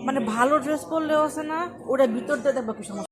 মানে ভালো ড্রেস পরলেও আছে না, ওটা ভিতর দিয়ে দেখবো কি সমস্যা।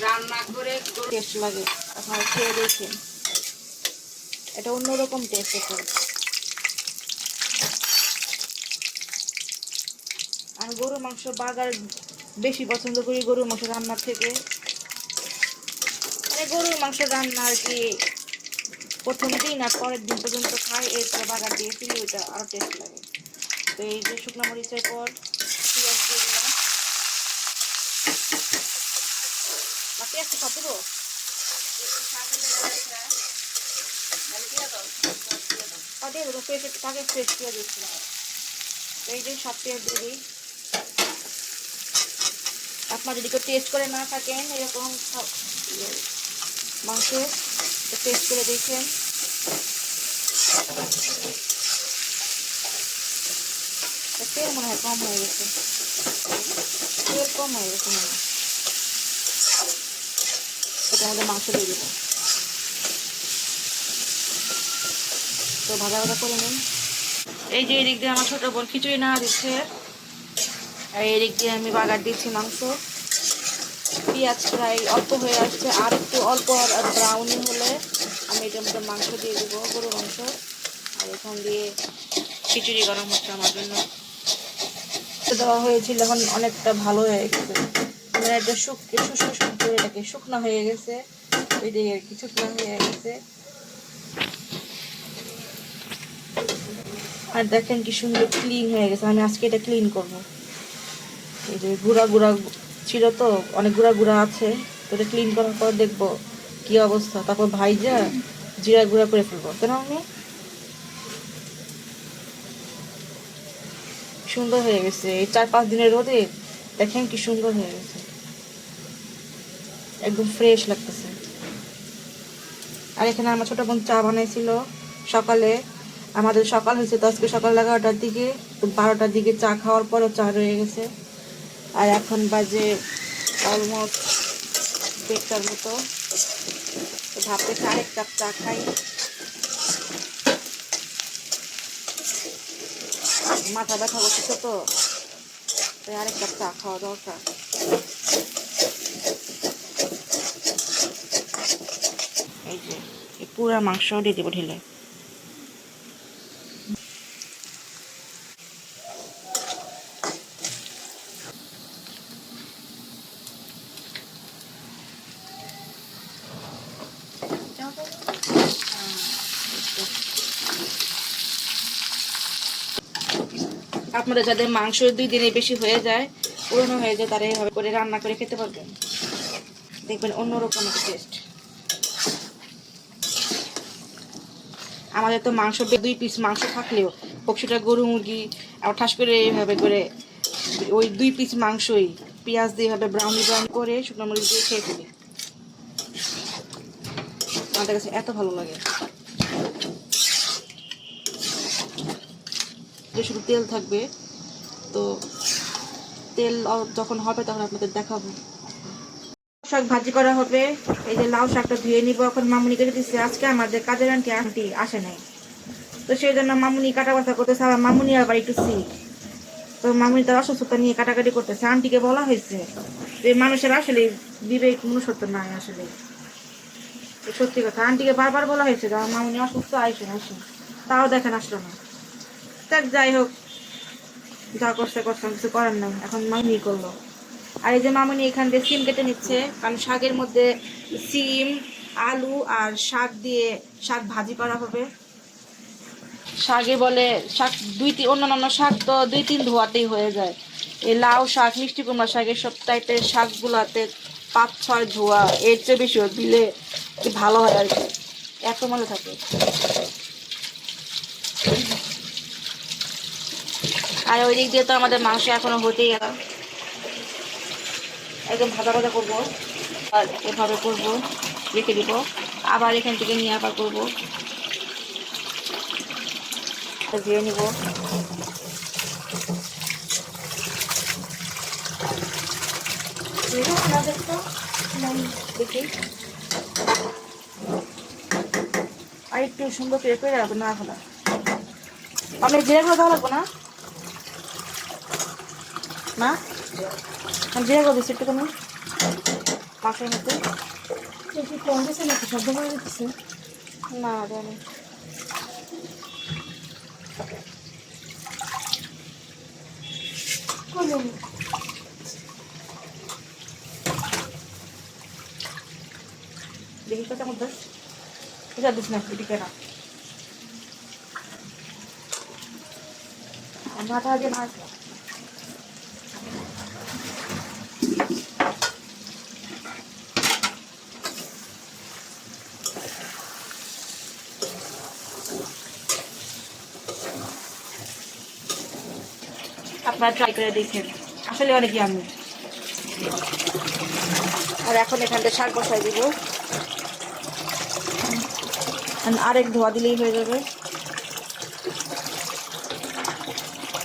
রান্না করে টেস্ট লাগে, আপনারা খেয়ে দেখেন, এটা অন্যরকম টেস্ট। এখন আমি গরুর মাংস বাগার বেশি পছন্দ করি গরুর মাংস রান্নার থেকে। মানে গরুর মাংস রান্না আর কি প্রথম দিন আর পরের দিন পর্যন্ত খাই, এরপর বাগার দিয়ে ফেলি, ওইটা আরও টেস্ট লাগে। তো এই যে শুকনো মরিচের পর পেঁয়াজ দিয়ে দিলাম, পেঁয়াজটা সব দেবো, দিয়ে দেবো ফ্রেশ, তাকে ফ্রেশ পেঁয়াজ দিচ্ছিলাম। এই যে সব পেঁয়াজ দিয়ে দিই। আপনার যদি কেউ টেস্ট করে না থাকেন এরকম মাংস, টেস্ট করে দেখেন। তেল মনে হয় কম হয়ে গেছে, তেল কম হয়ে গেছে মনে হয়। এটা আমাদের মাংস দিয়ে দেবো, তো ভাজা ভাজা করে নিন। এই যে এদিক দিয়ে আমার ছোটো বোন খিচুড়ি না দিচ্ছে, আর এদিক দিয়ে আমি বাগার দিচ্ছি মাংস। পেঁয়াজ প্রায় অল্প হয়ে আসছে, আর একটু অল্প ব্রাউনি হলে আমি এটার মধ্যে মাংস দিয়ে দেবো, গরু মাংস। আর এখান দিয়ে খিচুড়ি গরম হচ্ছে আমার জন্য দেওয়া হয়েছিল, এখন অনেকটা ভালো হয়ে গেছে। মানে এটা এটাকে শুকনো হয়ে গেছে, ওই দিকে আর কি শুকনো হয়ে গেছে। আর দেখেন কি সুন্দর ক্লিন হয়ে গেছে, আমি আজকে এটা ক্লিন করবো। এই যে গুঁড়া গুঁড়া ছিল তো, অনেক গুঁড়া গুঁড়া আছে, তো এটা ক্লিন করার পর দেখবো কি অবস্থা, তারপর ভাইজা জিরা গুঁড়া করে ফেলবো। কেন আমি সুন্দর হয়ে গেছে এই 4-5 দিনের রোদে, দেখেন কি সুন্দর হয়ে গেছে, একদম ফ্রেশ লাগতেছে। আর এখানে আমার ছোটো বোন চা বানাইছিল সকালে, আমাদের সকাল হয়েছে তো আজকে সকাল 11টার দিকে, তো 12টার দিকে চা খাওয়ার পরও চা রয়ে গেছে। আর এখন বাজে অলমোস্ট 1টার মতো, তো ভাবতেছি আরেক কাপ চা খাই। মাথা ব্যথা করতেছে তো, তাই আরেক কাপ চা খাওয়া দরকার। এই যে এই পুরা মাংস দিয়ে দেবো ঢেলে। আপনারা যাদের মাংস 2 দিনে বেশি হয়ে যায়, পুরনো হয়ে যায়, তারা এইভাবে করে রান্না করে খেতে পারবেন, দেখবেন অন্যরকম একটা টেস্ট। আমাদের তো মাংস 2 পিস মাংস থাকলেও পক্ষীটা গরু মুরগি আর ঠাস করে এইভাবে করে ওই 2 পিস মাংসই পেঁয়াজ দিয়ে এভাবে ব্রাউনি করে শুকনো মরিচ দিয়ে খেয়ে ফেলি। আমাদের কাছে এত ভালো লাগে যে শুধু তেল থাকবে, তো তেল যখন হবে তখন আপনাদের দেখাবো। শাক ভাজি করা হবে। এই যে লাউ শাকটা ধুয়ে নিব, এখন মামুনি কেটে দিচ্ছে, আজকে আমাদের কাজের আন্টি আসে নাই, তো সেই জন্য মামুনি কাটা বাছা করতেছে। আর মামুনি আবার একটু সিক, তো মামুনি তার অসুস্থতা নিয়ে কাটাকাটি করতেছে। আন্টিকে বলা হয়েছে যে মানুষের আসলে বিবেক মনুষ্যত্ব নাই, আসলে সত্যি কথা। আন্টিকে বারবার বলা হয়েছে যে আমার মামুনি অসুস্থ, আইসেন, তাও দেখেন আসলো না। যাই হোক, যা করছে করছে, কিছু করার নাই, এখন মামি করলো। আর এই যে মামনি এখান দিয়ে সিম কেটে নিচ্ছে, কারণ শাকের মধ্যে সিম, আলু আর শাক দিয়ে শাক ভাজি করা হবে। শাকে বলে শাক অন্যান্য শাক তো 2-3 ধোয়াতেই হয়ে যায়। এই লাউ শাক, মিষ্টি কুমড়া শাক, এসব টাইপের শাকগুলাতে 5-6 ধোয়া, এর চেয়ে বেশি দিলে কি ভালো হয় আর কি, এত মজা থাকে। আর ওই দিক দিয়ে তো আমাদের মাংস এখনো হতেই গেল, একদম ভাজা ভাজা করবো আর এভাবে করবো, রেখে দিব, আবার এখান থেকে নিয়ে আবার করবো, দিয়ে নিব। দেখি আর একটু সুন্দর করে করে রাখবো না খোলা, আমি জিরা গুঁড়ো দেওয়া লাগবো না, না আমি জিরা গুঁড়ো দিচ্ছি একটুখানি মাংসের মধ্যে। শব্দ করে দিচ্ছে না, জানি দেখি কত মধ্যে এটা দিস না, এদিকে না মাথা দিয়ে মাছ। আপনারা ট্রাই করে দেখেন, আসলে অনেক ইয়ামি। আর এখন এখানটা শাক বসাই দিব, আরেক ধোয়া দিলেই হয়ে যাবে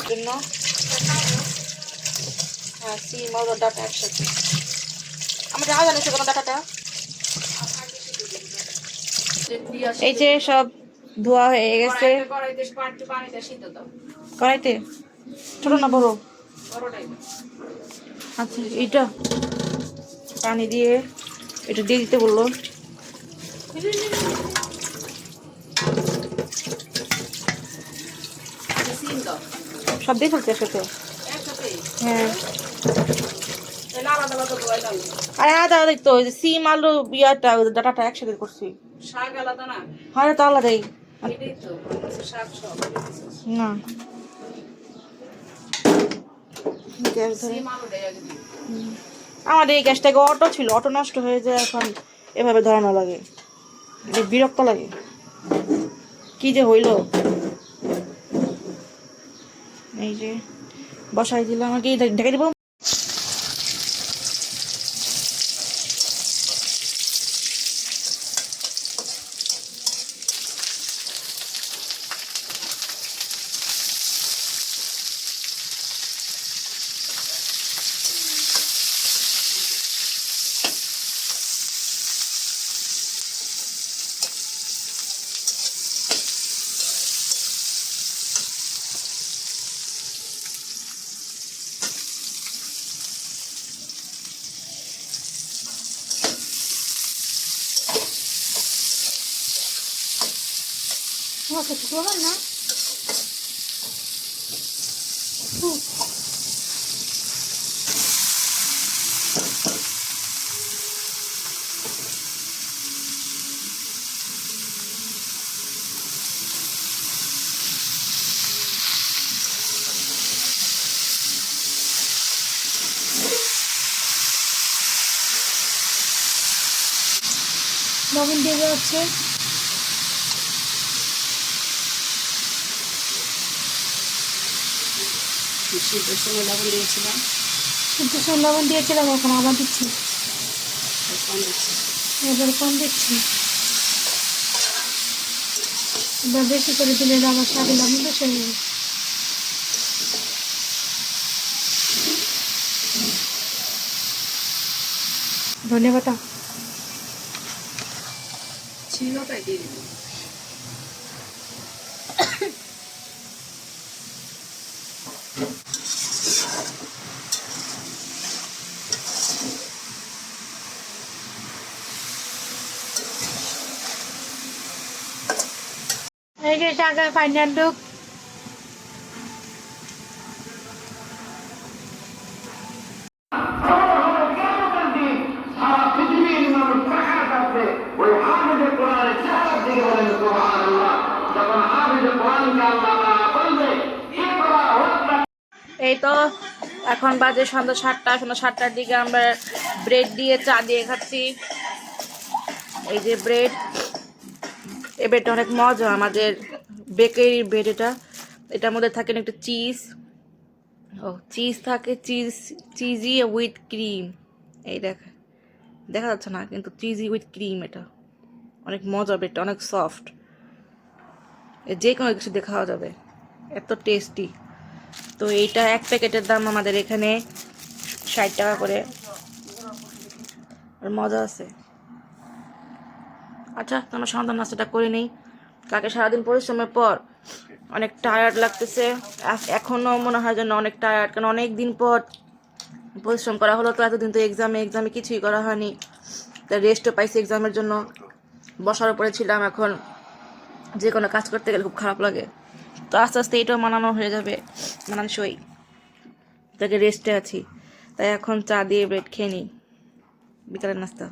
জন্য। হ্যাঁ, সিম আর ডাটা একসাথে, আমার যা জানিস কোনো ডাটাটা। এই যে সব ধোয়া হয়ে গেছে, কড়াইতে ছোট না বড়? আচ্ছা, এইটা পানি দিয়ে এটা দিয়ে দিতে বললো। সব দিয়ে ফেলছে একসাথে? হ্যাঁ, আরে আলাদা আলাদাই তো, সিম আলু ইয়াটা ডাটাটা একসাথে করছি। শাক আলাদা না? হ্যাঁ, তো আলাদাই না। আমাদের এই গ্যাসটাকে অটো ছিল, অটো নষ্ট হয়ে যায়, এখন এভাবে ধরানো লাগে, বিরক্ত লাগে। কি যে হইল, এই যে বসাই দিলাম, আমাকে ঢেকে দিব। কিছু করবেন না, লবণ দিয়ে হচ্ছে। সিদ্ধর সময় লবণ দিয়েছিলাম, এখন আবার দিচ্ছি, এবার কম দিচ্ছি। এবার বেশি করে দিলে আবার শাকে লবণ বেশি হয়ে যাবে। ধন্যবাদ ছিল তাই দিয়ে দিল। এই যে শাকের ফাইনাল লুক, এই তো এখন বাজে সন্ধ্যা 7টা, সন্ধ্যা 7টার দিকে আমরা ব্রেড দিয়ে চা দিয়ে খাচ্ছি। এই যে ব্রেড, এই ব্রেডটা অনেক মজা, আমাদের বেকারি ব্রেড এটা। এটার মধ্যে থাকে না একটু চিজ, চিজ থাকে, চিজি উইথ ক্রিম। এই দেখা যাচ্ছে না কিন্তু চিজি উইথ ক্রিম, এটা অনেক মজা, ব্রেডটা অনেক সফট, যে কোনো কিছু দিয়ে খাওয়া যাবে, এত টেস্টি। তো এইটা এক প্যাকেটের দাম আমাদের এখানে 60 টাকা করে, আর মজা আছে। আচ্ছা, তোমার সন্ধ্যা নাস্তাটা করে নেই। কালকে সারাদিন পরিশ্রমের পর অনেক টায়ার্ড লাগতেছে, এখনও মনে হয় যেন অনেক টায়ার্ড, কারণ অনেক দিন পর পরিশ্রম করা হলো। তো এতদিন তো এক্সামে কিছুই করা হয়নি, তাই রেস্টও পাইছি এক্সামের জন্য। বসার উপরে ছিলাম, এখন যে কোনো কাজ করতে গেলে খুব খারাপ লাগে। তো আস্তে আস্তে এটাও মানানো হয়ে যাবে, মানানসই, তাকে রেস্টে আছি। তাই এখন চা দিয়ে ব্রেড খেয়ে নিই, বিকালের নাস্তা।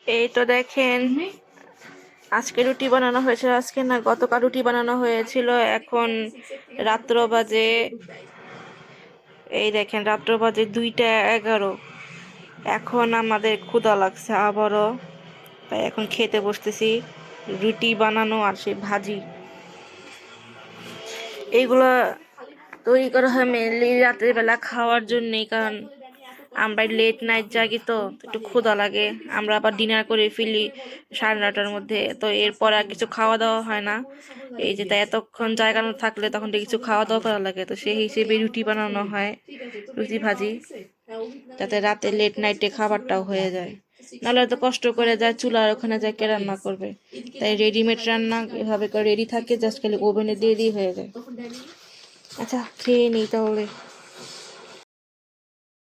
এই তো দেখেন, আজকে রুটি বানানো হয়েছে, আজকে না গতকাল রুটি বানানো হয়েছিল। এখন রাত্র বাজে, এই দেখেন রাত্র বাজে 2টা 11। এখন আমাদের ক্ষুধা লাগছে আবারও, তাই এখন খেতে বসতেছি। রুটি বানানো আর সেই ভাজি, এইগুলা তৈরি করা হয় মেনলি রাতের বেলা খাওয়ার জন্যই, কারণ আমরা লেট নাইট জাগি, তো একটু ক্ষুধা লাগে। আমরা আবার ডিনার করে ফেলি 9:30টার মধ্যে, তো এরপর আর কিছু খাওয়া দাওয়া হয় না। এই যে তাই এতক্ষণ জায়গানো থাকলে তখন তো কিছু খাওয়া দাওয়া করা লাগে, তো সেই হিসেবে রুটি বানানো হয়, রুটি ভাজি, যাতে রাতে লেট নাইটে খাবারটাও হয়ে যায়। নাহলে তো কষ্ট করে যায় চুলার ওখানে যায় কে রান্না করবে, তাই রেডিমেড রান্না এভাবে করে রেডি থাকে, জাস্ট খালি ওভেনে দিয়ে হয়ে যায়। আচ্ছা, খেয়ে নিই তাহলে।